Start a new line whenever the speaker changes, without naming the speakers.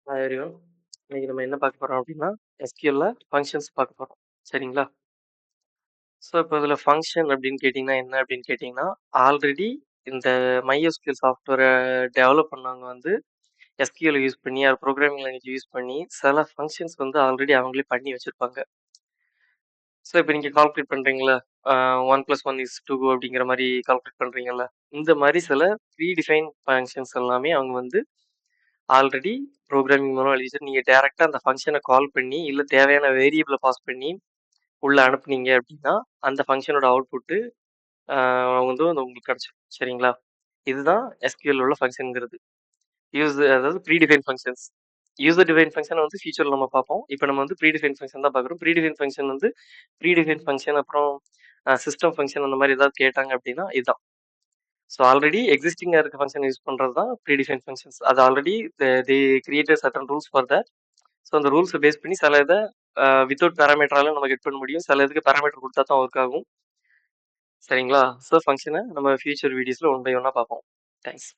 Hi everyone. இன்னைக்கு நம்ம என்ன பார்க்க போறோம் அப்படின்னா, எஸ்கியூஎல்ல ஃபங்ஷன்ஸ் பார்க்க போறோம். சரிங்களா? ஸோ இப்போ இதில ஃபங்ஷன் அப்படின்னு கேட்டிங்கன்னா என்ன அப்படின்னு கேட்டிங்கன்னா, ஆல்ரெடி இந்த MySQL சாஃப்ட்வேர டெவலப் பண்ணவங்க வந்து எஸ்கியூஎல் யூஸ் பண்ணி, அது ப்ரோகிராமிங் லாங்குவேஜ் யூஸ் பண்ணி சில ஃபங்ஷன்ஸ் வந்து ஆல்ரெடி அவங்களே பண்ணி வச்சிருப்பாங்க. ஸோ இப்போ நீங்க கால்குலேட் பண்றீங்கல்ல, 1+1 அப்படிங்கிற மாரி கால்குலேட் பண்றீங்கல்ல, இந்த மாரி சில ப்ரீ டிஃபைன் ஃபங்ஷன்ஸ் எல்லாமே அவங்க வந்து ஆல்ரெடி ப்ரோகிராமிங் மூலம் எழுதி வச்சு நீங்க டைரக்ட்டா அந்த ஃபங்ஷன கால் பண்ணி, இல்ல தேவையான வேரியபிள பாஸ் பண்ணி உள்ள அனுப்புனீங்க அப்படின்னா, அந்த ஃபங்ஷனோட அவுட்புட்டு வந்து உங்களுக்கு கிடைச்சிரும். சரிங்களா? இதுதான் எஸ்கியூஎல் உள்ள ஃபங்ஷன்ங்கிறது. அதாவது pre define functions. User define function வந்து ஃபியூச்சர்ல நம்ம பார்ப்போம். இப்ப நம்ம வந்து ப்ரீ டிஃபைன் ஃபங்ஷன் தான் பார்க்குறோம். ப்ரீ டிஃபைன் ஃபங்ஷன் வந்து ப்ரீ டிஃபைன் ஃபங்ஷன் அப்புறம் சிஸ்டம் ஃபங்ஷன் அந்த மாரி ஏதாவது கேட்டாங்க அப்படின்னா இதுதான். ஸோ ஆல்ரெடி எக்ஸிஸ்டிங்கா இருக்க ஃபங்ஷன் யூஸ் பண்றது தான் ப்ரீ டிஃபைன் ஃபங்ஷன்ஸ். அது already they created certain rules for that. So அந்த ரூல்ஸை பேஸ் பண்ணி சில இதை வித்தவுட் பேராமீட்டராலும் நம்ம கெட் பண்ண முடியும். சில இதுக்கு பேராமீட்டர் கொடுத்தா தான் ஒர்க் ஆகும். சரிங்களா? ஸோ ஃபங்ஷனை நம்ம ஃபியூச்சர் வீடியோஸில் ஒன் பை ஒன்னாக பார்ப்போம். தேங்க்ஸ்.